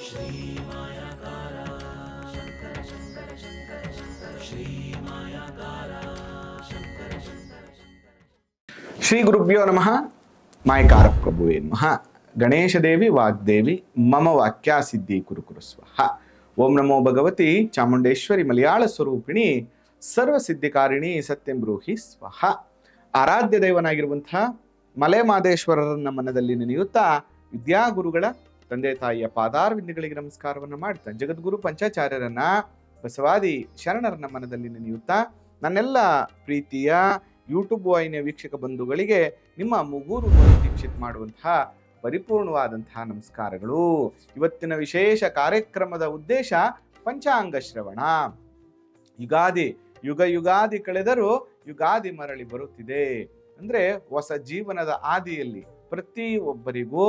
श्री मायाकार शंकर शंकर शंकर शंकर श्री मायाकार शंकर शंकर शंकर। श्री गुरुभ्यो नमः। मायकार प्रभुवे नमः। गणेश देवी वाग्देवी मम वाक्या सिद्धि कुरु कुरु स्वाहा। ओम नमो भगवती ಚಾಮುಂಡೇಶ್ವರಿ ಮಲಯಾಳ ಸ್ವರೂಪಿಣಿ ಸರ್ವ ಸಿದ್ಧಿಕಾರಿಣಿ ಸತ್ಯಂ ಬ್ರೂಹಿ ಸ್ವಾಹ। ಆರಾಧ್ಯ ದೇವನಾಗಿರುವಂತಹ ಮಲೆ ಮಾದೇಶ್ವರರನ್ನ ಮನದಲ್ಲಿ ನೆನೆಯುತ್ತಾ ವಿದ್ಯಾಗುರುಗಳ ತಂದೆ ತಾಯಿಯ ಪಾದಾರವಿಂದಗಳಿಗೆ ನಮಸ್ಕಾರವನ್ನು ಮಾಡ್ತಾ ಜಗದ್ಗುರು ಪಂಚಾಚಾರ್ಯರನ್ನ ಬಸವಾದಿ ಶರಣರನ್ನ ಮನದಲ್ಲಿ ನೆನೆಯುತ್ತಾ ನನ್ನೆಲ್ಲ ಪ್ರೀತಿಯ ಯೂಟ್ಯೂಬ್ ವಾಹಿನಿಯ ವೀಕ್ಷಕ ಬಂಧುಗಳಿಗೆ ನಿಮ್ಮ ಮುಗೂರು ದೀಕ್ಷಿತ್ ಮಾಡುವಂತಹ ಪರಿಪೂರ್ಣವಾದಂತಹ ನಮಸ್ಕಾರಗಳು। ಇವತ್ತಿನ ವಿಶೇಷ ಕಾರ್ಯಕ್ರಮದ ಉದ್ದೇಶ ಪಂಚಾಂಗ ಶ್ರವಣ। ಯುಗಾದಿ ಯುಗ ಯುಗಾದಿ ಕಳೆದರೂ ಯುಗಾದಿ ಮರಳಿ ಬರುತ್ತಿದೆ ಅಂದ್ರೆ ಹೊಸ ಜೀವನದ ಆದಿಯಲ್ಲಿ ಪ್ರತಿ ಒಬ್ಬರಿಗೂ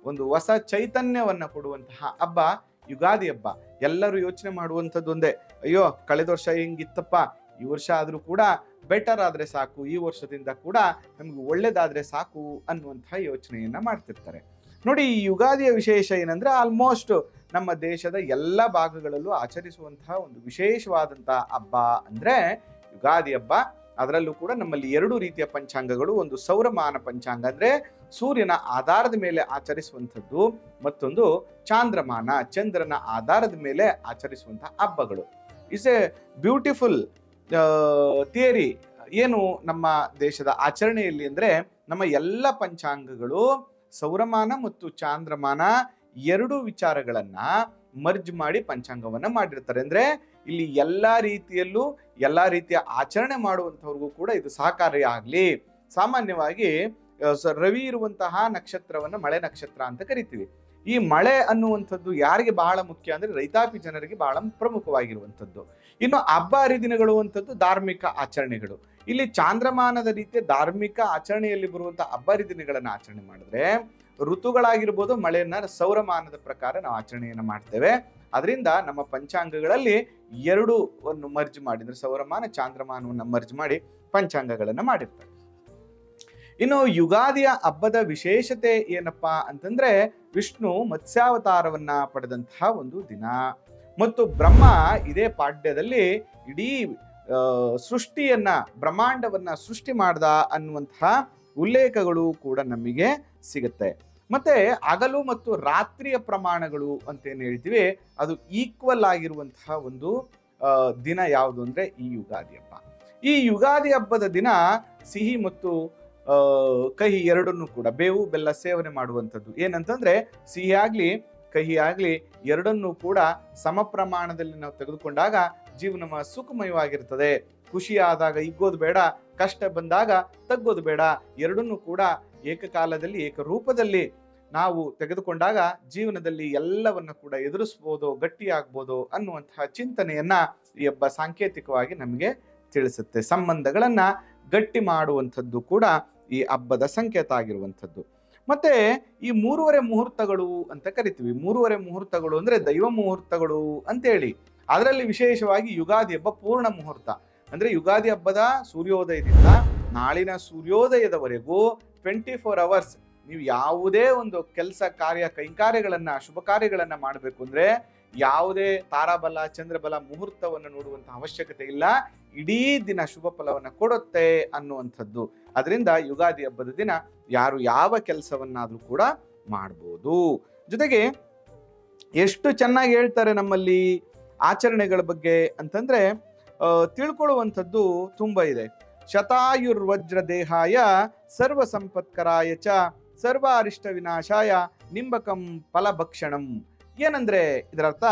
ಒಂದು ಹೊಸ ಚೈತನ್ಯವನ್ನ ಕೊಡುವಂತಹ ಹಬ್ಬ ಯುಗಾದಿ ಹಬ್ಬ। ಎಲ್ಲರೂ ಯೋಚನೆ ಮಾಡುವಂಥದ್ದು ಒಂದೇ, ಅಯ್ಯೋ ಕಳೆದ ವರ್ಷ ಹೆಂಗಿತ್ತಪ್ಪ, ಈ ವರ್ಷ ಆದ್ರೂ ಕೂಡ ಬೆಟರ್ ಆದ್ರೆ ಸಾಕು, ಈ ವರ್ಷದಿಂದ ಕೂಡ ನಮ್ಗೆ ಒಳ್ಳೇದಾದ್ರೆ ಸಾಕು ಅನ್ನುವಂತಹ ಯೋಚನೆಯನ್ನ ಮಾಡ್ತಿರ್ತಾರೆ ನೋಡಿ। ಈ ಯುಗಾದಿಯ ವಿಶೇಷ ಏನಂದ್ರೆ ಆಲ್ಮೋಸ್ಟ್ ನಮ್ಮ ದೇಶದ ಎಲ್ಲ ಭಾಗಗಳಲ್ಲೂ ಆಚರಿಸುವಂತಹ ಒಂದು ವಿಶೇಷವಾದಂತಹ ಹಬ್ಬ ಅಂದ್ರೆ ಯುಗಾದಿ ಹಬ್ಬ। ಅದರಲ್ಲೂ ಕೂಡ ನಮ್ಮಲ್ಲಿ ಎರಡು ರೀತಿಯ ಪಂಚಾಂಗಗಳು, ಒಂದು ಸೌರಮಾನ ಪಂಚಾಂಗ ಅಂದ್ರೆ ಸೂರ್ಯನ ಆಧಾರದ ಮೇಲೆ ಆಚರಿಸುವಂಥದ್ದು, ಮತ್ತೊಂದು ಚಾಂದ್ರಮಾನ ಚಂದ್ರನ ಆಧಾರದ ಮೇಲೆ ಆಚರಿಸುವಂತಹ ಹಬ್ಬಗಳು। ಇಸ್ ಎ ಬ್ಯೂಟಿಫುಲ್ ಥಿಯರಿ ಏನು ನಮ್ಮ ದೇಶದ ಆಚರಣೆಯಲ್ಲಿ ಅಂದ್ರೆ ನಮ್ಮ ಎಲ್ಲ ಪಂಚಾಂಗಗಳು ಸೌರಮಾನ ಮತ್ತು ಚಾಂದ್ರಮಾನ ಎರಡು ವಿಚಾರಗಳನ್ನ ಮರ್ಜ್ ಮಾಡಿ ಪಂಚಾಂಗವನ್ನ ಮಾಡಿರ್ತಾರೆ। ಅಂದ್ರೆ ಇಲ್ಲಿ ಎಲ್ಲಾ ರೀತಿಯಲ್ಲೂ ಎಲ್ಲಾ ರೀತಿಯ ಆಚರಣೆ ಮಾಡುವಂತವ್ರಿಗೂ ಕೂಡ ಇದು ಸಹಕಾರಿ ಆಗ್ಲಿ। ಸಾಮಾನ್ಯವಾಗಿ ರವಿ ಇರುವಂತಹ ನಕ್ಷತ್ರವನ್ನ ಮಳೆ ನಕ್ಷತ್ರ ಅಂತ ಕರಿತೀವಿ। ಈ ಮಳೆ ಅನ್ನುವಂಥದ್ದು ಯಾರಿಗೆ ಬಹಳ ಮುಖ್ಯ ಅಂದ್ರೆ ರೈತಾಪಿ ಜನರಿಗೆ ಬಹಳ ಪ್ರಮುಖವಾಗಿರುವಂಥದ್ದು। ಇನ್ನು ಹಬ್ಬ ಹರಿದಿನಗಳು ಅಂತದ್ದು ಧಾರ್ಮಿಕ ಆಚರಣೆಗಳು। ಇಲ್ಲಿ ಚಾಂದ್ರಮಾನದ ರೀತಿಯ ಧಾರ್ಮಿಕ ಆಚರಣೆಯಲ್ಲಿ ಬರುವಂತಹ ಹಬ್ಬ ಹರಿದಿನಗಳನ್ನ ಆಚರಣೆ ಮಾಡಿದ್ರೆ, ಋತುಗಳಾಗಿರ್ಬೋದು ಮಳೆಯನ್ನ ಸೌರಮಾನದ ಪ್ರಕಾರ ನಾವು ಆಚರಣೆಯನ್ನ ಮಾಡ್ತೇವೆ। ಅದರಿಂದ ನಮ್ಮ ಪಂಚಾಂಗಗಳಲ್ಲಿ ಎರಡು ಮರ್ಜ್ ಮಾಡಿದ್ರೆ ಸೌರಮಾನ ಚಾಂದ್ರಮಾನವನ್ನ ಮರ್ಜ್ ಮಾಡಿ ಪಂಚಾಂಗಗಳನ್ನ ಮಾಡಿರ್ತಾರೆ। ಇನ್ನು ಯುಗಾದಿಯ ಹಬ್ಬದ ವಿಶೇಷತೆ ಏನಪ್ಪಾ ಅಂತಂದ್ರೆ ವಿಷ್ಣು ಮತ್ಸ್ಯಾವತಾರವನ್ನ ಪಡೆದಂತಹ ಒಂದು ದಿನ, ಮತ್ತು ಬ್ರಹ್ಮ ಇದೇ ಪಾಡ್ಯದಲ್ಲಿ ಇಡೀ ಸೃಷ್ಟಿಯನ್ನ ಬ್ರಹ್ಮಾಂಡವನ್ನ ಸೃಷ್ಟಿ ಮಾಡ್ದ ಅನ್ನುವಂತಹ ಉಲ್ಲೇಖಗಳು ಕೂಡ ನಮಗೆ ಸಿಗುತ್ತೆ। ಮತ್ತೆ ಹಗಲು ಮತ್ತು ರಾತ್ರಿಯ ಪ್ರಮಾಣಗಳು ಅಂತ ಏನ್ ಹೇಳ್ತೀವಿ ಅದು ಈಕ್ವಲ್ ಆಗಿರುವಂತಹ ಒಂದು ದಿನ ಯಾವುದು ಅಂದ್ರೆ ಈ ಯುಗಾದಿ ಹಬ್ಬ। ಈ ಯುಗಾದಿ ಹಬ್ಬದ ದಿನ ಸಿಹಿ ಮತ್ತು ಕಹಿ ಎರಡನ್ನೂ ಕೂಡ ಬೇವು ಬೆಲ್ಲ ಸೇವನೆ ಮಾಡುವಂಥದ್ದು। ಏನಂತಂದ್ರೆ ಸಿಹಿ ಆಗ್ಲಿ ಕಹಿ ಆಗ್ಲಿ ಎರಡನ್ನೂ ಕೂಡ ಸಮ ಪ್ರಮಾಣದಲ್ಲಿ ನಾವು ತೆಗೆದುಕೊಂಡಾಗ ಜೀವನ ಸುಖಮಯವಾಗಿರ್ತದೆ। ಖುಷಿ ಆದಾಗ ಹಿಗ್ಗೋದು ಬೇಡ, ಕಷ್ಟ ಬಂದಾಗ ತಗ್ಗೋದು ಬೇಡ, ಎರಡನ್ನೂ ಕೂಡ ಏಕಕಾಲದಲ್ಲಿ ಏಕರೂಪದಲ್ಲಿ ನಾವು ತೆಗೆದುಕೊಂಡಾಗ ಜೀವನದಲ್ಲಿ ಎಲ್ಲವನ್ನ ಕೂಡ ಎದುರಿಸ್ಬೋದು, ಗಟ್ಟಿಯಾಗ್ಬೋದು ಅನ್ನುವಂತಹ ಚಿಂತನೆಯನ್ನ ಈ ಹಬ್ಬ ಸಾಂಕೇತಿಕವಾಗಿ ನಮಗೆ ತಿಳಿಸುತ್ತೆ। ಸಂಬಂಧಗಳನ್ನ ಗಟ್ಟಿ ಮಾಡುವಂಥದ್ದು ಕೂಡ ಈ ಹಬ್ಬದ ಸಂಕೇತ ಆಗಿರುವಂಥದ್ದು। ಮತ್ತೆ ಈ ಮೂರುವರೆ ಮುಹೂರ್ತಗಳು ಅಂತ ಕರಿತೀವಿ। ಮೂರುವರೆ ಮುಹೂರ್ತಗಳು ಅಂದ್ರೆ ದೈವ ಮುಹೂರ್ತಗಳು ಅಂತೇಳಿ, ಅದರಲ್ಲಿ ವಿಶೇಷವಾಗಿ ಯುಗಾದಿ ಹಬ್ಬ ಪೂರ್ಣ ಮುಹೂರ್ತ ಅಂದ್ರೆ ಯುಗಾದಿ ಹಬ್ಬದ ಸೂರ್ಯೋದಯದಿಂದ ನಾಳಿನ ಸೂರ್ಯೋದಯದವರೆಗೂ 24 hours ನೀವು ಯಾವುದೇ ಒಂದು ಕೆಲಸ ಕಾರ್ಯ ಕೈಂಕಾರ್ಯಗಳನ್ನ ಶುಭ ಕಾರ್ಯಗಳನ್ನ ಮಾಡಬೇಕು ಅಂದ್ರೆ ಯಾವುದೇ ತಾರಾಬಲ ಚಂದ್ರಬಲ ಮುಹೂರ್ತವನ್ನು ನೋಡುವಂತಹ ಅವಶ್ಯಕತೆ ಇಲ್ಲ, ಇಡೀ ದಿನ ಶುಭ ಫಲವನ್ನ ಕೊಡುತ್ತೆ ಅನ್ನುವಂಥದ್ದು। ಅದರಿಂದ ಯುಗಾದಿ ಹಬ್ಬದ ದಿನ ಯಾರು ಯಾವ ಕೆಲಸವನ್ನಾದ್ರೂ ಕೂಡ ಮಾಡ್ಬೋದು। ಜೊತೆಗೆ ಎಷ್ಟು ಚೆನ್ನಾಗಿ ಹೇಳ್ತಾರೆ ನಮ್ಮಲ್ಲಿ ಆಚರಣೆಗಳ ಬಗ್ಗೆ ಅಂತಂದ್ರೆ ತಿಳ್ಕೊಳ್ಳುವಂಥದ್ದು ತುಂಬಾ ಇದೆ। ಶತಾಯುರ್ವಜ್ರ ದೇಹಾಯ ಸರ್ವ ಸಂಪತ್ಕರಾಯ ಚ ಸರ್ವ ಅರಿಷ್ಟ ವಿನಾಶಾಯ ನಿಂಬಕಂ ಫಲಭಕ್ಷಣಂ। ಏನಂದ್ರೆ ಇದರರ್ಥ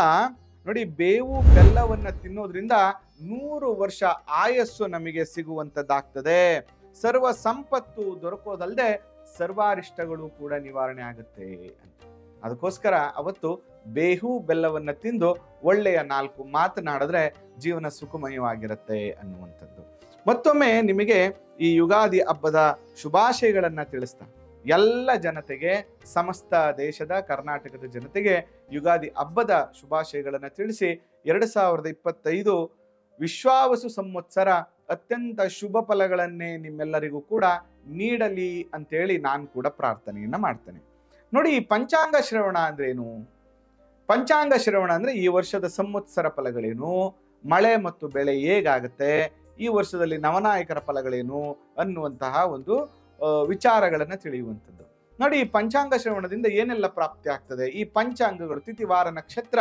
ನೋಡಿ, ಬೇವು ಬೆಲ್ಲವನ್ನ ತಿನ್ನೋದ್ರಿಂದ 100 ವರ್ಷ ಆಯಸ್ಸು ನಮಗೆ ಸಿಗುವಂತದ್ದಾಗ್ತದೆ, ಸರ್ವ ಸಂಪತ್ತು ದೊರಕೋದಲ್ಲದೆ ಸರ್ವಾರಿಷ್ಟಗಳು ಕೂಡ ನಿವಾರಣೆ ಆಗುತ್ತೆ ಅಂತ। ಅದಕ್ಕೋಸ್ಕರ ಅವತ್ತು ಬೇವು ಬೆಲ್ಲವನ್ನ ತಿಂದು ಒಳ್ಳೆಯ 4 ಮಾತನಾಡಿದ್ರೆ ಜೀವನ ಸುಖಮಯವಾಗಿರುತ್ತೆ ಅನ್ನುವಂಥದ್ದು। ಮತ್ತೊಮ್ಮೆ ನಿಮಗೆ ಈ ಯುಗಾದಿ ಹಬ್ಬದ ಶುಭಾಶಯಗಳನ್ನ ತಿಳಿಸ್ತಾ ಎಲ್ಲ ಜನತೆಗೆ, ಸಮಸ್ತ ದೇಶದ ಕರ್ನಾಟಕದ ಜನತೆಗೆ ಯುಗಾದಿ ಹಬ್ಬದ ಶುಭಾಶಯಗಳನ್ನ ತಿಳಿಸಿ 2025 ವಿಶ್ವಾವಸು ಸಂವತ್ಸರ ಅತ್ಯಂತ ಶುಭ ಫಲಗಳನ್ನೇ ನಿಮ್ಮೆಲ್ಲರಿಗೂ ಕೂಡ ನೀಡಲಿ ಅಂತೇಳಿ ನಾನು ಕೂಡ ಪ್ರಾರ್ಥನೆಯನ್ನ ಮಾಡ್ತೇನೆ। ನೋಡಿ, ಪಂಚಾಂಗ ಶ್ರವಣ ಅಂದ್ರೇನು? ಪಂಚಾಂಗ ಶ್ರವಣ ಅಂದ್ರೆ ಈ ವರ್ಷದ ಸಂವತ್ಸರ ಫಲಗಳೇನು, ಮಳೆ ಮತ್ತು ಬೆಳೆ ಹೇಗಾಗತ್ತೆ, ಈ ವರ್ಷದಲ್ಲಿ ನವನಾಯಕರ ಫಲಗಳೇನು ಅನ್ನುವಂತಹ ಒಂದು ವಿಚಾರಗಳನ್ನ ತಿಳಿಯುವಂಥದ್ದು. ನೋಡಿ, ಈ ಪಂಚಾಂಗ ಶ್ರವಣದಿಂದ ಏನೆಲ್ಲ ಪ್ರಾಪ್ತಿ ಆಗ್ತದೆ, ಈ ಪಂಚಾಂಗಗಳು ತಿಥಿವಾರ ನಕ್ಷತ್ರ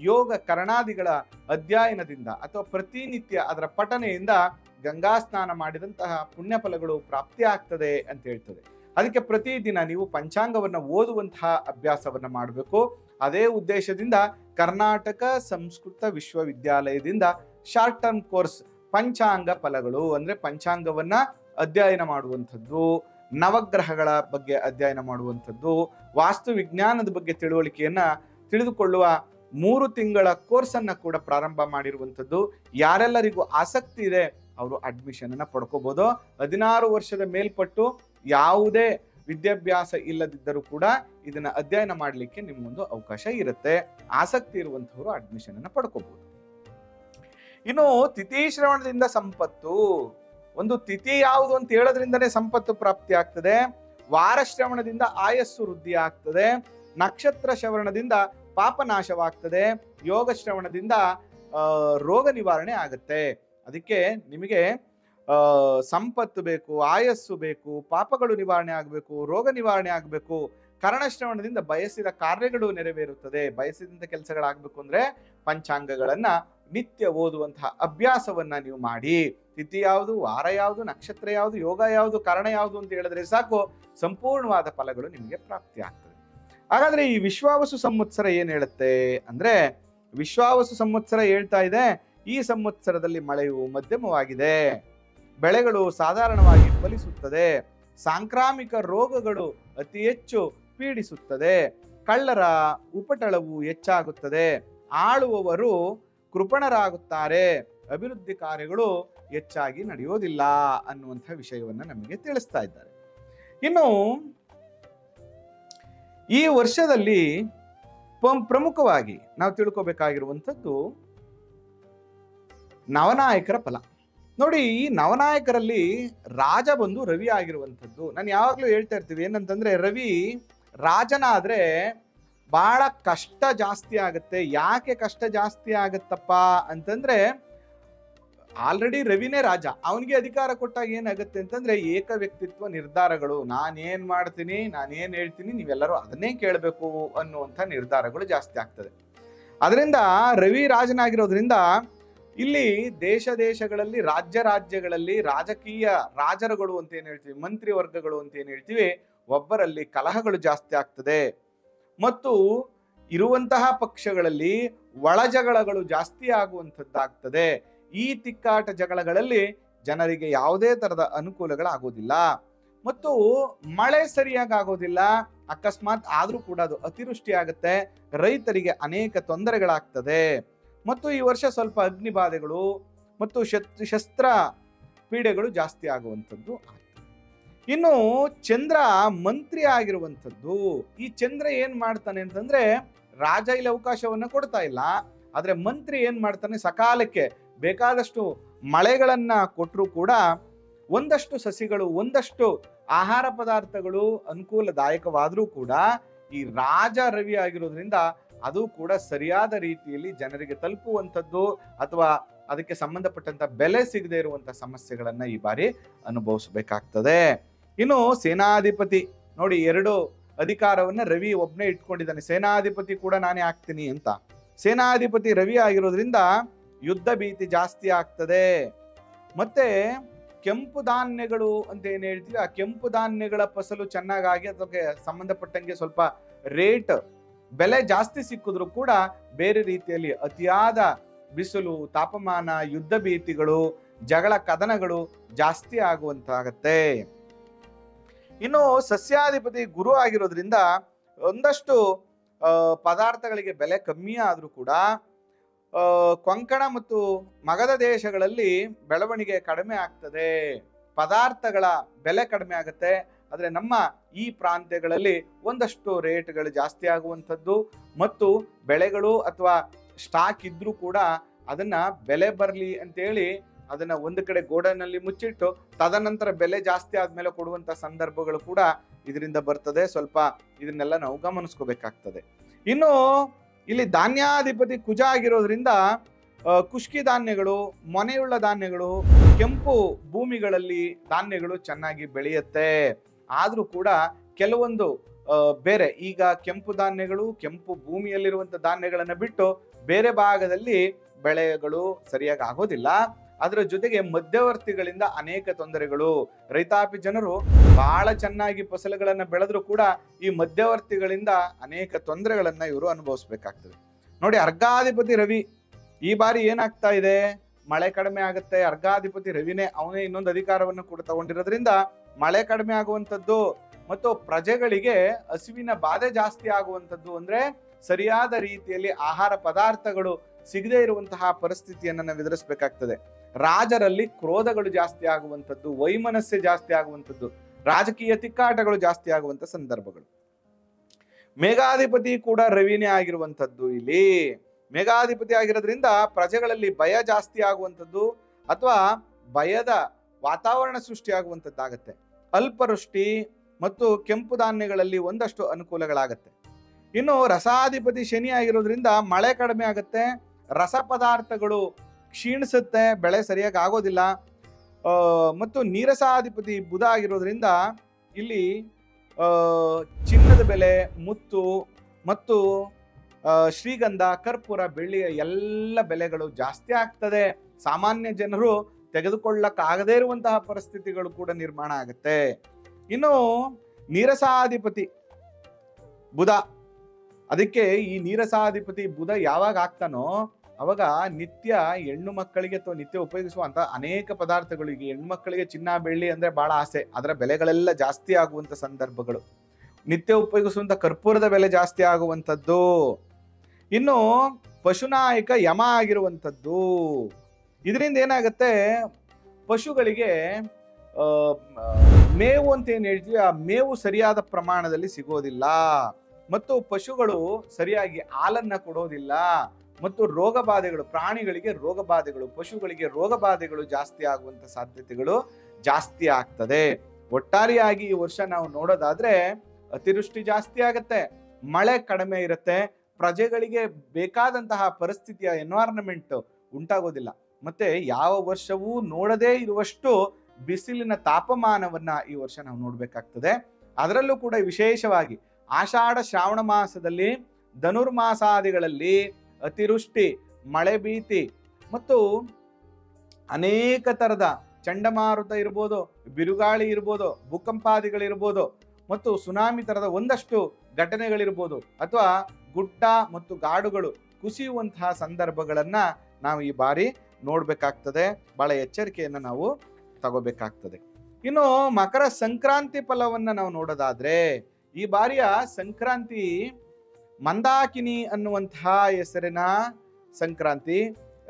ಯೋಗ ಕರಣಾದಿಗಳ ಅಧ್ಯಯನದಿಂದ ಅಥವಾ ಪ್ರತಿನಿತ್ಯ ಅದರ ಪಠನೆಯಿಂದ ಗಂಗಾ ಸ್ನಾನ ಮಾಡಿದಂತಹ ಪುಣ್ಯ ಫಲಗಳು ಪ್ರಾಪ್ತಿ ಆಗ್ತದೆ ಅಂತ ಹೇಳ್ತದೆ. ಅದಕ್ಕೆ ಪ್ರತಿದಿನ ನೀವು ಪಂಚಾಂಗವನ್ನ ಓದುವಂತಹ ಅಭ್ಯಾಸವನ್ನ ಮಾಡಬೇಕು. ಅದೇ ಉದ್ದೇಶದಿಂದ ಕರ್ನಾಟಕ ಸಂಸ್ಕೃತ ವಿಶ್ವವಿದ್ಯಾಲಯದಿಂದ ಶಾರ್ಟ್ ಟರ್ಮ್ ಕೋರ್ಸ್ ಪಂಚಾಂಗ ಫಲಗಳು ಅಂದ್ರೆ ಪಂಚಾಂಗವನ್ನ ಅಧ್ಯಯನ ಮಾಡುವಂಥದ್ದು, ನವಗ್ರಹಗಳ ಬಗ್ಗೆ ಅಧ್ಯಯನ ಮಾಡುವಂಥದ್ದು, ವಾಸ್ತು ವಿಜ್ಞಾನದ ಬಗ್ಗೆ ತಿಳುವಳಿಕೆಯನ್ನ ತಿಳಿದುಕೊಳ್ಳುವ 3 ತಿಂಗಳ ಕೋರ್ಸ್ ಅನ್ನ ಕೂಡ ಪ್ರಾರಂಭ ಮಾಡಿರುವಂಥದ್ದು. ಯಾರೆಲ್ಲರಿಗೂ ಆಸಕ್ತಿ ಇದೆ ಅವರು ಅಡ್ಮಿಷನ್ ಅನ್ನ ಪಡ್ಕೋಬಹುದು. 16 ವರ್ಷದ ಮೇಲ್ಪಟ್ಟು ಯಾವುದೇ ವಿದ್ಯಾಭ್ಯಾಸ ಇಲ್ಲದಿದ್ದರೂ ಕೂಡ ಇದನ್ನ ಅಧ್ಯಯನ ಮಾಡಲಿಕ್ಕೆ ನಿಮ್ಮೊಂದು ಅವಕಾಶ ಇರುತ್ತೆ. ಆಸಕ್ತಿ ಇರುವಂತವರು ಅಡ್ಮಿಷನ್ ಅನ್ನ ಪಡ್ಕೋಬಹುದು. ಇನ್ನು ತಿಥಿ ಶ್ರವಣದಿಂದ ಸಂಪತ್ತು, ಒಂದು ತಿಥಿ ಯಾವುದು ಅಂತ ಹೇಳೋದ್ರಿಂದನೇ ಸಂಪತ್ತು ಪ್ರಾಪ್ತಿ ಆಗ್ತದೆ. ವಾರ ಶ್ರವಣದಿಂದ ಆಯಸ್ಸು ವೃದ್ಧಿ ಆಗ್ತದೆ. ನಕ್ಷತ್ರ ಶ್ರವಣದಿಂದ ಪಾಪನಾಶವಾಗ್ತದೆ. ಯೋಗ ಶ್ರವಣದಿಂದ ರೋಗ ನಿವಾರಣೆ ಆಗುತ್ತೆ. ಅದಕ್ಕೆ ನಿಮಗೆ ಸಂಪತ್ತು ಬೇಕು, ಆಯಸ್ಸು ಬೇಕು, ಪಾಪಗಳು ನಿವಾರಣೆ ಆಗಬೇಕು, ರೋಗ ನಿವಾರಣೆ ಆಗಬೇಕು. ಕರ್ಣಶ್ರವಣದಿಂದ ಬಯಸಿದ ಕಾರ್ಯಗಳು ನೆರವೇರುತ್ತದೆ. ಬಯಸಿದಂತ ಕೆಲಸಗಳಾಗಬೇಕು ಅಂದ್ರೆ ಪಂಚಾಂಗಗಳನ್ನ ನಿತ್ಯ ಓದುವಂತಹ ಅಭ್ಯಾಸವನ್ನ ನೀವು ಮಾಡಿ. ತಿಥಿ ಯಾವುದು, ವಾರ ಯಾವುದು, ನಕ್ಷತ್ರ ಯಾವುದು, ಯೋಗ ಯಾವುದು, ಕರ್ಣ ಯಾವುದು ಅಂತ ಹೇಳಿದ್ರೆ ಸಾಕು, ಸಂಪೂರ್ಣವಾದ ಫಲಗಳು ನಿಮಗೆ ಪ್ರಾಪ್ತಿ ಆಗ್ತದೆ. ಹಾಗಾದ್ರೆ ಈ ವಿಶ್ವಾವಸು ಸಂವತ್ಸರ ಏನ್ ಹೇಳುತ್ತೆ ಅಂದ್ರೆ, ವಿಶ್ವಾವಸು ಸಂವತ್ಸರ ಹೇಳ್ತಾ ಇದೆ, ಈ ಸಂವತ್ಸರದಲ್ಲಿ ಮಳೆಯು ಮಧ್ಯಮವಾಗಿದೆ, ಬೆಳೆಗಳು ಸಾಧಾರಣವಾಗಿ ಫಲಿಸುತ್ತದೆ, ಸಾಂಕ್ರಾಮಿಕ ರೋಗಗಳು ಅತಿ ಹೆಚ್ಚು ಪೀಡಿಸುತ್ತದೆ, ಕಳ್ಳರ ಉಪಟಳವು ಹೆಚ್ಚಾಗುತ್ತದೆ, ಆಳುವವರು ಕೃಪಣರಾಗುತ್ತಾರೆ, ಅಭಿವೃದ್ಧಿ ಕಾರ್ಯಗಳು ಹೆಚ್ಚಾಗಿ ನಡೆಯೋದಿಲ್ಲ ಅನ್ನುವಂಥ ವಿಷಯವನ್ನ ನಮಗೆ ತಿಳಿಸ್ತಾ ಇದ್ದಾರೆ. ಇನ್ನು ಈ ವರ್ಷದಲ್ಲಿ ಪ್ರಮುಖವಾಗಿ ನಾವು ತಿಳ್ಕೋಬೇಕಾಗಿರುವಂಥದ್ದು ನವನಾಯಕರ ಫಲ. ನೋಡಿ, ಈ ನವನಾಯಕರಲ್ಲಿ ರಾಜ ಬಂದು ರವಿ ಆಗಿರುವಂಥದ್ದು. ನಾನು ಯಾವಾಗಲೂ ಹೇಳ್ತಾ ಇರ್ತೀವಿ ಏನಂತಂದ್ರೆ, ರವಿ ರಾಜನಾದ್ರೆ ಬಹಳ ಕಷ್ಟ ಜಾಸ್ತಿ ಆಗುತ್ತೆ. ಯಾಕೆ ಕಷ್ಟ ಜಾಸ್ತಿ ಆಗತ್ತಪ್ಪ ಅಂತಂದ್ರೆ, ಆಲ್ರೆಡಿ ರವಿನೇ ರಾಜ, ಅವನಿಗೆ ಅಧಿಕಾರ ಕೊಟ್ಟಾಗ ಏನಾಗುತ್ತೆ ಅಂತಂದ್ರೆ ಏಕ ವ್ಯಕ್ತಿತ್ವ ನಿರ್ಧಾರಗಳು. ನಾನೇನ್ ಮಾಡ್ತೀನಿ, ನಾನೇನ್ ಹೇಳ್ತೀನಿ, ನೀವೆಲ್ಲರೂ ಅದನ್ನೇ ಕೇಳಬೇಕು ಅನ್ನುವಂಥ ನಿರ್ಧಾರಗಳು ಜಾಸ್ತಿ ಆಗ್ತದೆ. ಅದರಿಂದ ರವಿ ರಾಜನಾಗಿರೋದ್ರಿಂದ ಇಲ್ಲಿ ದೇಶಗಳಲ್ಲಿ ರಾಜ್ಯಗಳಲ್ಲಿ ರಾಜಕೀಯ ರಾಜರುಗಳು ಅಂತ ಏನ್ ಹೇಳ್ತೀವಿ, ಮಂತ್ರಿ ವರ್ಗಗಳು ಅಂತ ಏನ್ ಹೇಳ್ತೀವಿ, ಒಬ್ಬರಲ್ಲಿ ಕಲಹಗಳು ಜಾಸ್ತಿ ಆಗ್ತದೆ. ಮತ್ತು ಇರುವಂತಹ ಪಕ್ಷಗಳಲ್ಲಿ ಒಳ ಜಗಳಗಳು ಜಾಸ್ತಿ ಆಗುವಂಥದ್ದಾಗ್ತದೆ. ಈ ತಿಕ್ಕಾಟ ಜಗಳಗಳಲ್ಲಿ ಜನರಿಗೆ ಯಾವುದೇ ತರದ ಅನುಕೂಲಗಳಾಗೋದಿಲ್ಲ ಮತ್ತು ಮಳೆ ಸರಿಯಾಗಿ ಆಗೋದಿಲ್ಲ. ಅಕಸ್ಮಾತ್ ಆದ್ರೂ ಕೂಡ ಅದು ಅತಿವೃಷ್ಟಿ ಆಗುತ್ತೆ, ರೈತರಿಗೆ ಅನೇಕ ತೊಂದರೆಗಳಾಗ್ತದೆ. ಮತ್ತು ಈ ವರ್ಷ ಸ್ವಲ್ಪ ಅಗ್ನಿಬಾಧೆಗಳು ಮತ್ತು ಶಸ್ತ್ರ ಪೀಡೆಗಳು ಜಾಸ್ತಿ ಆಗುವಂಥದ್ದು ಆಗ್ತದೆ. ಇನ್ನು ಚಂದ್ರ ಮಂತ್ರಿ ಆಗಿರುವಂಥದ್ದು. ಈ ಚಂದ್ರ ಏನ್ ಮಾಡ್ತಾನೆ ಅಂತಂದ್ರೆ, ರಾಜ ಇಲ್ಲಿ ಅವಕಾಶವನ್ನ ಕೊಡ್ತಾ ಇಲ್ಲ, ಆದ್ರೆ ಮಂತ್ರಿ ಏನ್ ಮಾಡ್ತಾನೆ, ಸಕಾಲಕ್ಕೆ ಬೇಕಾದಷ್ಟು ಮಳೆಗಳನ್ನ ಕೊಟ್ಟರು ಕೂಡ ಒಂದಷ್ಟು ಸಸಿಗಳು, ಒಂದಷ್ಟು ಆಹಾರ ಪದಾರ್ಥಗಳು ಅನುಕೂಲದಾಯಕವಾದ್ರೂ ಕೂಡ ಈ ರಾಜ ರವಿ ಆಗಿರೋದ್ರಿಂದ ಅದು ಕೂಡ ಸರಿಯಾದ ರೀತಿಯಲ್ಲಿ ಜನರಿಗೆ ತಲುಪುವಂಥದ್ದು ಅಥವಾ ಅದಕ್ಕೆ ಸಂಬಂಧಪಟ್ಟಂತ ಬೆಲೆ ಸಿಗದೆ ಇರುವಂತಹ ಸಮಸ್ಯೆಗಳನ್ನ ಈ ಬಾರಿ ಅನುಭವಿಸಬೇಕಾಗ್ತದೆ. ಇನ್ನು ಸೇನಾಧಿಪತಿ ನೋಡಿ, 2 ಅಧಿಕಾರವನ್ನ ರವಿ ಒಬ್ಬನೇ ಇಟ್ಕೊಂಡಿದ್ದಾನೆ. ಸೇನಾಧಿಪತಿ ಕೂಡ ನಾನೇ ಆಗ್ತೀನಿ ಅಂತ. ಸೇನಾಧಿಪತಿ ರವಿ ಆಗಿರೋದ್ರಿಂದ ಯುದ್ಧ ಭೀತಿ ಜಾಸ್ತಿ ಆಗ್ತದೆ. ಮತ್ತೆ ಕೆಂಪು ಧಾನ್ಯಗಳು ಅಂತ ಏನ್ ಹೇಳ್ತೀವಿ, ಆ ಕೆಂಪು ಧಾನ್ಯಗಳ ಫಸಲು ಚೆನ್ನಾಗಾಗಿ ಅದಕ್ಕೆ ಸಂಬಂಧಪಟ್ಟಂಗೆ ಸ್ವಲ್ಪ ರೇಟ್ ಬೆಲೆ ಜಾಸ್ತಿ ಸಿಕ್ಕಿದ್ರು ಕೂಡ ಬೇರೆ ರೀತಿಯಲ್ಲಿ ಅತಿಯಾದ ಬಿಸಿಲು, ತಾಪಮಾನ, ಯುದ್ಧ ಭೀತಿಗಳು, ಜಗಳ ಕದನಗಳು ಜಾಸ್ತಿ ಆಗುವಂತಾಗತ್ತೆ. ಇನ್ನು ಸಸ್ಯಾಧಿಪತಿ ಗುರು ಆಗಿರೋದ್ರಿಂದ ಒಂದಷ್ಟು ಪದಾರ್ಥಗಳಿಗೆ ಬೆಲೆ ಕಮ್ಮಿ ಆದ್ರೂ ಕೂಡ ಕೊಂಕಣ ಮತ್ತು ಮಗಧ ದೇಶಗಳಲ್ಲಿ ಬೆಳವಣಿಗೆ ಕಡಿಮೆ ಆಗ್ತದೆ, ಪದಾರ್ಥಗಳ ಬೆಲೆ ಕಡಿಮೆ ಆಗುತ್ತೆ. ಆದ್ರೆ ನಮ್ಮ ಈ ಪ್ರಾಂತ್ಯಗಳಲ್ಲಿ ಒಂದಷ್ಟು ರೇಟ್ಗಳು ಜಾಸ್ತಿ ಆಗುವಂಥದ್ದು ಮತ್ತು ಬೆಳೆಗಳು ಅಥವಾ ಸ್ಟಾಕ್ ಇದ್ರೂ ಕೂಡ ಅದನ್ನ ಬೆಲೆ ಬರಲಿ ಅಂತೇಳಿ ಅದನ್ನ ಒಂದು ಕಡೆ ಗೋಡನಲ್ಲಿ ಮುಚ್ಚಿಟ್ಟು ತದನಂತರ ಬೆಲೆ ಜಾಸ್ತಿ ಆದ್ಮೇಲೆ ಕೊಡುವಂತ ಸಂದರ್ಭಗಳು ಕೂಡ ಇದರಿಂದ ಬರ್ತದೆ. ಸ್ವಲ್ಪ ಇದನ್ನೆಲ್ಲ ನಾವು ಗಮನಿಸ್ಕೋಬೇಕಾಗ್ತದೆ. ಇನ್ನು ಇಲ್ಲಿ ಧಾನ್ಯಾಧಿಪತಿ ಕುಜ ಆಗಿರೋದ್ರಿಂದ ಕುಷ್ಕಿ ಧಾನ್ಯಗಳು, ಮೊನೆಯುಳ್ಳ ಧಾನ್ಯಗಳು, ಕೆಂಪು ಭೂಮಿಗಳಲ್ಲಿ ಧಾನ್ಯಗಳು ಚೆನ್ನಾಗಿ ಬೆಳೆಯುತ್ತೆ. ಆದ್ರೂ ಕೂಡ ಕೆಲವೊಂದು ಬೇರೆ, ಈಗ ಕೆಂಪು ಧಾನ್ಯಗಳು, ಕೆಂಪು ಭೂಮಿಯಲ್ಲಿರುವಂತ ಧಾನ್ಯಗಳನ್ನ ಬಿಟ್ಟು ಬೇರೆ ಭಾಗದಲ್ಲಿ ಬೆಳೆಗಳು ಸರಿಯಾಗಿ ಆಗೋದಿಲ್ಲ. ಅದರ ಜೊತೆಗೆ ಮಧ್ಯವರ್ತಿಗಳಿಂದ ಅನೇಕ ತೊಂದರೆಗಳು. ರೈತಾಪಿ ಜನರು ಬಹಳ ಚೆನ್ನಾಗಿ ಫಸಲುಗಳನ್ನ ಬೆಳೆದ್ರು ಕೂಡ ಈ ಮಧ್ಯವರ್ತಿಗಳಿಂದ ಅನೇಕ ತೊಂದರೆಗಳನ್ನ ಇವರು ಅನುಭವಿಸ್ಬೇಕಾಗ್ತದೆ. ನೋಡಿ, ಅರ್ಘಾಧಿಪತಿ ರವಿ ಈ ಬಾರಿ ಏನಾಗ್ತಾ ಇದೆ, ಮಳೆ ಕಡಿಮೆ ಆಗುತ್ತೆ. ಅರ್ಘಾಧಿಪತಿ ರವಿನೇ, ಅವನೇ ಇನ್ನೊಂದು ಅಧಿಕಾರವನ್ನು ಕೂಡ ತಗೊಂಡಿರೋದ್ರಿಂದ ಮಳೆ ಕಡಿಮೆ ಆಗುವಂಥದ್ದು ಮತ್ತು ಪ್ರಜೆಗಳಿಗೆ ಹಸಿವಿನ ಬಾಧೆ ಜಾಸ್ತಿ ಆಗುವಂಥದ್ದು, ಅಂದ್ರೆ ಸರಿಯಾದ ರೀತಿಯಲ್ಲಿ ಆಹಾರ ಪದಾರ್ಥಗಳು ಸಿಗದೇ ಇರುವಂತಹ ಪರಿಸ್ಥಿತಿಯನ್ನು ನಾವು ಎದುರಿಸಬೇಕಾಗ್ತದೆ. ರಾಜರಲ್ಲಿ ಕ್ರೋಧಗಳು ಜಾಸ್ತಿ ಆಗುವಂಥದ್ದು, ವೈಮನಸ್ಸೆ ಜಾಸ್ತಿ ಆಗುವಂಥದ್ದು, ರಾಜಕೀಯ ತಿಕ್ಕಾಟಗಳು ಜಾಸ್ತಿ ಆಗುವಂತ ಸಂದರ್ಭಗಳು. ಮೇಘಾಧಿಪತಿ ಕೂಡ ರವಿನೇ ಆಗಿರುವಂಥದ್ದು. ಇಲ್ಲಿ ಮೇಘಾಧಿಪತಿ ಆಗಿರೋದ್ರಿಂದ ಪ್ರಜೆಗಳಲ್ಲಿ ಭಯ ಜಾಸ್ತಿ ಆಗುವಂಥದ್ದು ಅಥವಾ ಭಯದ ವಾತಾವರಣ ಸೃಷ್ಟಿಯಾಗುವಂಥದ್ದಾಗತ್ತೆ. ಅಲ್ಪವೃಷ್ಟಿ ಮತ್ತು ಕೆಂಪು ಧಾನ್ಯಗಳಲ್ಲಿ ಒಂದಷ್ಟು ಅನುಕೂಲಗಳಾಗತ್ತೆ. ಇನ್ನು ರಸಾಧಿಪತಿ ಶನಿ ಆಗಿರೋದ್ರಿಂದ ಮಳೆ ಕಡಿಮೆ ಆಗುತ್ತೆ, ರಸ ಪದಾರ್ಥಗಳು ಕ್ಷೀಣಿಸುತ್ತೆ, ಬೆಳೆ ಸರಿಯಾಗಿ ಆಗೋದಿಲ್ಲ. ಮತ್ತು ನೀರಸಾಧಿಪತಿ ಬುಧ ಆಗಿರೋದ್ರಿಂದ ಇಲ್ಲಿ ಚಿನ್ನದ ಬೆಲೆ, ಮುತ್ತು ಮತ್ತು ಶ್ರೀಗಂಧ, ಕರ್ಪೂರ, ಬೆಳ್ಳಿಯ ಎಲ್ಲ ಬೆಲೆಗಳು ಜಾಸ್ತಿ ಆಗ್ತದೆ. ಸಾಮಾನ್ಯ ಜನರು ತೆಗೆದುಕೊಳ್ಳಕ್ಕಾಗದೇ ಇರುವಂತಹ ಪರಿಸ್ಥಿತಿಗಳು ಕೂಡ ನಿರ್ಮಾಣ ಆಗುತ್ತೆ. ಇನ್ನು ನೀರಸಾಧಿಪತಿ ಬುಧ, ಅದಕ್ಕೆ ಈ ನೀರಸಾಧಿಪತಿ ಬುಧ ಯಾವಾಗ ಆಗ್ತಾನೋ ಅವಾಗ ನಿತ್ಯ ಹೆಣ್ಣು ಮಕ್ಕಳಿಗೆ ಅಥವಾ ನಿತ್ಯ ಉಪಯೋಗಿಸುವಂತ ಅನೇಕ ಪದಾರ್ಥಗಳು, ಈಗ ಹೆಣ್ಣು ಮಕ್ಕಳಿಗೆ ಚಿನ್ನ ಬೆಳ್ಳಿ ಅಂದ್ರೆ ಬಹಳ ಆಸೆ, ಅದರ ಬೆಲೆಗಳೆಲ್ಲ ಜಾಸ್ತಿ ಆಗುವಂತ ಸಂದರ್ಭಗಳು, ನಿತ್ಯ ಉಪಯೋಗಿಸುವಂತ ಕರ್ಪೂರದ ಬೆಲೆ ಜಾಸ್ತಿ ಆಗುವಂಥದ್ದು. ಇನ್ನು ಪಶುನಾಯಕ ಯಮ ಆಗಿರುವಂಥದ್ದು. ಇದರಿಂದ ಏನಾಗುತ್ತೆ, ಪಶುಗಳಿಗೆ ಮೇವು ಅಂತ ಏನ್ ಹೇಳ್ತೀವಿ, ಆ ಮೇವು ಸರಿಯಾದ ಪ್ರಮಾಣದಲ್ಲಿ ಸಿಗೋದಿಲ್ಲ ಮತ್ತು ಪಶುಗಳು ಸರಿಯಾಗಿ ಹಾಲನ್ನ ಕೊಡೋದಿಲ್ಲ ಮತ್ತು ರೋಗ ಬಾಧೆಗಳು, ಪ್ರಾಣಿಗಳಿಗೆ ರೋಗ ಬಾಧೆಗಳು, ಪಶುಗಳಿಗೆ ರೋಗ ಬಾಧೆಗಳು ಜಾಸ್ತಿ ಆಗುವಂತ ಸಾಧ್ಯತೆಗಳು ಜಾಸ್ತಿ ಆಗ್ತದೆ. ಒಟ್ಟಾರೆಯಾಗಿ ಈ ವರ್ಷ ನಾವು ನೋಡೋದಾದ್ರೆ ಅತಿವೃಷ್ಟಿ ಜಾಸ್ತಿ ಆಗತ್ತೆ, ಮಳೆ ಕಡಿಮೆ ಇರುತ್ತೆ, ಪ್ರಜೆಗಳಿಗೆ ಬೇಕಾದಂತಹ ಪರಿಸ್ಥಿತಿಯ ಎನ್ವೈರನ್ಮೆಂಟ್ ಉಂಟಾಗೋದಿಲ್ಲ. ಮತ್ತೆ ಯಾವ ವರ್ಷವೂ ನೋಡದೇ ಇರುವಷ್ಟು ಬಿಸಿಲಿನ ತಾಪಮಾನವನ್ನ ಈ ವರ್ಷ ನಾವು ನೋಡ್ಬೇಕಾಗ್ತದೆ. ಅದರಲ್ಲೂ ಕೂಡ ವಿಶೇಷವಾಗಿ ಆಷಾಢ ಶ್ರಾವಣ ಮಾಸದಲ್ಲಿ, ಧನುರ್ಮಾಸಾದಿಗಳಲ್ಲಿ ಅತಿವೃಷ್ಟಿ, ಮಳೆ ಭೀತಿ ಮತ್ತು ಅನೇಕ ತರದ ಚಂಡಮಾರುತ ಇರ್ಬೋದು, ಬಿರುಗಾಳಿ ಇರ್ಬೋದು, ಭೂಕಂಪಾದಿಗಳಿರ್ಬೋದು ಮತ್ತು ಸುನಾಮಿ ತರದ ಒಂದಷ್ಟು ಘಟನೆಗಳಿರ್ಬೋದು ಅಥವಾ ಗುಡ್ಡ ಮತ್ತು ಗಾಡುಗಳು ಕುಸಿಯುವಂತಹ ಸಂದರ್ಭಗಳನ್ನ ನಾವು ಈ ಬಾರಿ ನೋಡ್ಬೇಕಾಗ್ತದೆ. ಬಹಳ ಎಚ್ಚರಿಕೆಯನ್ನ ನಾವು ತಗೋಬೇಕಾಗ್ತದೆ. ಇನ್ನು ಮಕರ ಸಂಕ್ರಾಂತಿ ಫಲವನ್ನ ನಾವು ನೋಡೋದಾದ್ರೆ ಈ ಬಾರಿಯ ಸಂಕ್ರಾಂತಿ ಮಂದಾಕಿನಿ ಅನ್ನುವಂತಹ ಹೆಸರಿನ ಸಂಕ್ರಾಂತಿ.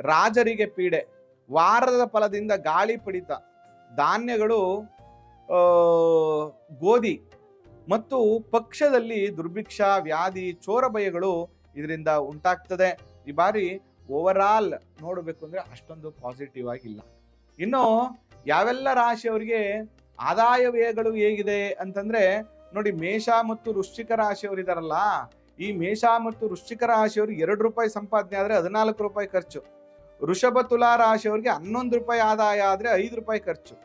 ರಾಜರಿಗೆ ಪೀಡೆ, ವಾರದ ಫಲದಿಂದ ಗಾಳಿ ಪಡಿತ, ಧಾನ್ಯಗಳು, ಗೋಧಿ ಮತ್ತು ಪಕ್ಷದಲ್ಲಿ ದುರ್ಭಿಕ್ಷ, ವ್ಯಾಧಿ, ಚೋರ ಭಯಗಳು ಇದರಿಂದ ಉಂಟಾಗ್ತದೆ. ಈ ಬಾರಿ ಓವರ್ ಆಲ್ ನೋಡಬೇಕು ಅಂದ್ರೆ ಅಷ್ಟೊಂದು ಪಾಸಿಟಿವ್ ಆಗಿಲ್ಲ. ಇನ್ನು ಯಾವೆಲ್ಲ ರಾಶಿಯವರಿಗೆ ಆದಾಯ ವ್ಯಯಗಳು ಹೇಗಿದೆ ಅಂತಂದ್ರೆ ನೋಡಿ, ಮೇಷ ಮತ್ತು ವೃಶ್ಚಿಕ ರಾಶಿಯವರು ಇದಾರಲ್ಲ, ಈ ಮೇಷ ಮತ್ತು ವೃಶ್ಚಿಕ ರಾಶಿಯವ್ರಿಗೆ 2 ರೂಪಾಯಿ ಸಂಪಾದನೆ ಆದ್ರೆ 14 ರೂಪಾಯಿ ಖರ್ಚು. ವೃಷಭ ತುಲಾ ರಾಶಿಯವರಿಗೆ 11 ರೂಪಾಯಿ ಆದಾಯ ಆದ್ರೆ 5 ರೂಪಾಯಿ ಖರ್ಚು.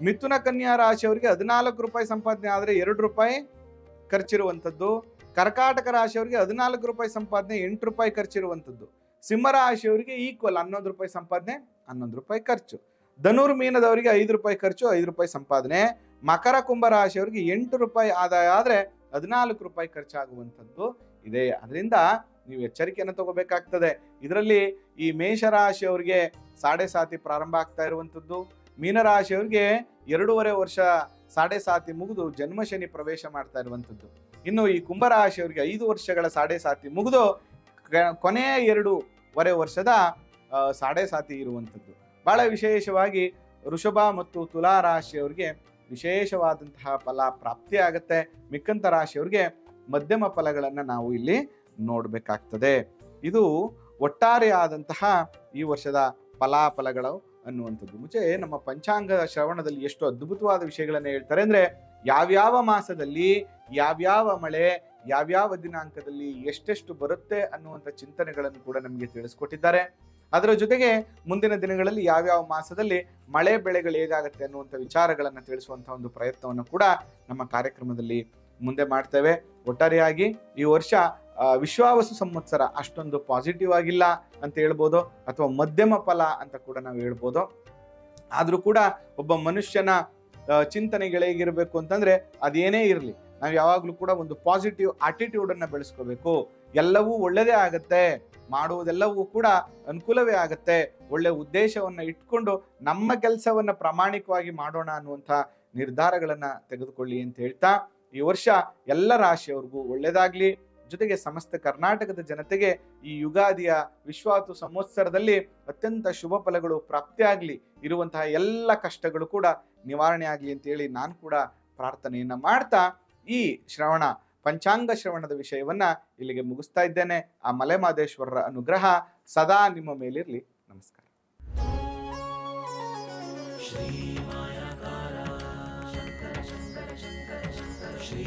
ಮಿಥುನ ಕನ್ಯಾ ರಾಶಿಯವರಿಗೆ 14 ರೂಪಾಯಿ ಸಂಪಾದನೆ ಆದ್ರೆ 2 ರೂಪಾಯಿ ಖರ್ಚಿರುವಂಥದ್ದು. ಕರ್ಕಾಟಕ ರಾಶಿಯವರಿಗೆ 14 ರೂಪಾಯಿ ಸಂಪಾದನೆ 8 ರೂಪಾಯಿ ಖರ್ಚಿರುವಂಥದ್ದು. ಸಿಂಹ ರಾಶಿಯವರಿಗೆ ಈಕ್ವಲ್ 11 ರೂಪಾಯಿ ಸಂಪಾದನೆ 11 ರೂಪಾಯಿ ಖರ್ಚು. ಧನುರ್ ಮೀನದವರಿಗೆ 5 ರೂಪಾಯಿ ಖರ್ಚು 5 ರೂಪಾಯಿ ಸಂಪಾದನೆ. ಮಕರ ಕುಂಭ ರಾಶಿಯವರಿಗೆ 8 ರೂಪಾಯಿ ಆದಾಯ ಆದ್ರೆ 14 ರೂಪಾಯಿ ಖರ್ಚಾಗುವಂಥದ್ದು ಇದೆ. ಅದರಿಂದ ನೀವು ಎಚ್ಚರಿಕೆಯನ್ನು ತಗೋಬೇಕಾಗ್ತದೆ. ಇದರಲ್ಲಿ ಈ ಮೇಷರಾಶಿಯವರಿಗೆ ಸಾಡೆ ಸಾತಿ ಪ್ರಾರಂಭ ಆಗ್ತಾ ಇರುವಂಥದ್ದು, ಮೀನರಾಶಿಯವರಿಗೆ 2.5 ವರ್ಷ ಸಾಡೆ ಸಾತಿ ಮುಗಿದು ಜನ್ಮ ಶನಿ ಪ್ರವೇಶ ಮಾಡ್ತಾ ಇರುವಂಥದ್ದು. ಇನ್ನು ಈ ಕುಂಭರಾಶಿಯವರಿಗೆ 5 ವರ್ಷಗಳ ಸಾಡೆ ಸಾತಿ ಮುಗಿದು ಕೊನೆಯ 2.5 ವರ್ಷದ ಸಾಡೆ ಸಾತಿ ಇರುವಂಥದ್ದು. ಬಹಳ ವಿಶೇಷವಾಗಿ ವೃಷಭ ಮತ್ತು ತುಲಾ ರಾಶಿಯವರಿಗೆ ವಿಶೇಷವಾದಂತಹ ಫಲ ಪ್ರಾಪ್ತಿ ಆಗತ್ತೆ. ಮಿಕ್ಕಂತ ರಾಶಿಯವರಿಗೆ ಮಧ್ಯಮ ಫಲಗಳನ್ನ ನಾವು ಇಲ್ಲಿ ನೋಡ್ಬೇಕಾಗ್ತದೆ. ಇದು ಒಟ್ಟಾರೆಯಾದಂತಹ ಈ ವರ್ಷದ ಫಲಾಫಲಗಳು ಅನ್ನುವಂಥದ್ದು. ಮುಂಚೆ ನಮ್ಮ ಪಂಚಾಂಗ ಶ್ರವಣದಲ್ಲಿ ಎಷ್ಟು ಅದ್ಭುತವಾದ ವಿಷಯಗಳನ್ನ ಹೇಳ್ತಾರೆ ಅಂದ್ರೆ, ಯಾವ್ಯಾವ ಮಾಸದಲ್ಲಿ ಯಾವ್ಯಾವ ಮಳೆ, ಯಾವ್ಯಾವ ದಿನಾಂಕದಲ್ಲಿ ಎಷ್ಟೆಷ್ಟು ಬರುತ್ತೆ ಅನ್ನುವಂಥ ಚಿಂತನೆಗಳನ್ನು ಕೂಡ ನಮಗೆ ತಿಳಿಸ್ಕೊಟ್ಟಿದ್ದಾರೆ. ಅದರ ಜೊತೆಗೆ ಮುಂದಿನ ದಿನಗಳಲ್ಲಿ ಯಾವ್ಯಾವ ಮಾಸದಲ್ಲಿ ಮಳೆ ಬೆಳೆಗಳು ಹೇಗಾಗುತ್ತೆ ಅನ್ನುವಂಥ ವಿಚಾರಗಳನ್ನು ತಿಳಿಸುವಂಥ ಒಂದು ಪ್ರಯತ್ನವನ್ನು ಕೂಡ ನಮ್ಮ ಕಾರ್ಯಕ್ರಮದಲ್ಲಿ ಮುಂದೆ ಮಾಡ್ತೇವೆ. ಒಟ್ಟಾರೆಯಾಗಿ ಈ ವರ್ಷ ವಿಶ್ವಾವಸು ಸಂವತ್ಸರ ಅಷ್ಟೊಂದು ಪಾಸಿಟಿವ್ ಆಗಿಲ್ಲ ಅಂತ ಹೇಳ್ಬೋದು, ಅಥವಾ ಮಧ್ಯಮ ಫಲ ಅಂತ ಕೂಡ ನಾವು ಹೇಳ್ಬೋದು. ಆದ್ರೂ ಕೂಡ ಒಬ್ಬ ಮನುಷ್ಯನ ಚಿಂತನೆಗಳು ಹೇಗಿರ್ಬೇಕು ಅಂತಂದ್ರೆ, ಅದೇನೇ ಇರಲಿ ನಾವು ಯಾವಾಗ್ಲೂ ಕೂಡ ಒಂದು ಪಾಸಿಟಿವ್ ಆಟಿಟ್ಯೂಡ್ ಅನ್ನ ಬೆಳೆಸ್ಕೋಬೇಕು. ಎಲ್ಲವೂ ಒಳ್ಳೆದೇ ಆಗತ್ತೆ, ಮಾಡುವುದೆಲ್ಲವೂ ಕೂಡ ಅನುಕೂಲವೇ ಆಗತ್ತೆ, ಒಳ್ಳೆ ಉದ್ದೇಶವನ್ನ ಇಟ್ಕೊಂಡು ನಮ್ಮ ಕೆಲಸವನ್ನ ಪ್ರಾಮಾಣಿಕವಾಗಿ ಮಾಡೋಣ ಅನ್ನುವಂಥ ನಿರ್ಧಾರಗಳನ್ನ ತೆಗೆದುಕೊಳ್ಳಿ ಅಂತ ಹೇಳ್ತಾ, ಈ ವರ್ಷ ಎಲ್ಲ ರಾಶಿಯವರಿಗೂ ಒಳ್ಳೆದಾಗ್ಲಿ. ಜೊತೆಗೆ ಸಮಸ್ತ ಕರ್ನಾಟಕದ ಜನತೆಗೆ ಈ ಯುಗಾದಿಯ ವಿಶ್ವಾತು ಸಂವತ್ಸರದಲ್ಲಿ ಅತ್ಯಂತ ಶುಭ ಫಲಗಳು ಪ್ರಾಪ್ತಿಯಾಗ್ಲಿ, ಇರುವಂತಹ ಎಲ್ಲ ಕಷ್ಟಗಳು ಕೂಡ ನಿವಾರಣೆ ಆಗ್ಲಿ ಅಂತ ಹೇಳಿ ನಾನು ಕೂಡ ಪ್ರಾರ್ಥನೆಯನ್ನ ಮಾಡ್ತಾ ಈ ಪಂಚಾಂಗ ಶ್ರವಣದ ವಿಷಯವನ್ನ ಇಲ್ಲಿಗೆ ಮುಗಿಸ್ತಾ ಇದ್ದೇನೆ. ಆ ಮಲೆಮಹದೇಶ್ವರರ ಅನುಗ್ರಹ ಸದಾ ನಿಮ್ಮ ಮೇಲಿರಲಿ. ನಮಸ್ಕಾರ. ಶ್ರೀ ಮಾಯಾಕಾರ ಶಂಕರ ಶಂಕರ ಶಂಕರ ಶಂಕರ ಶ್ರೀ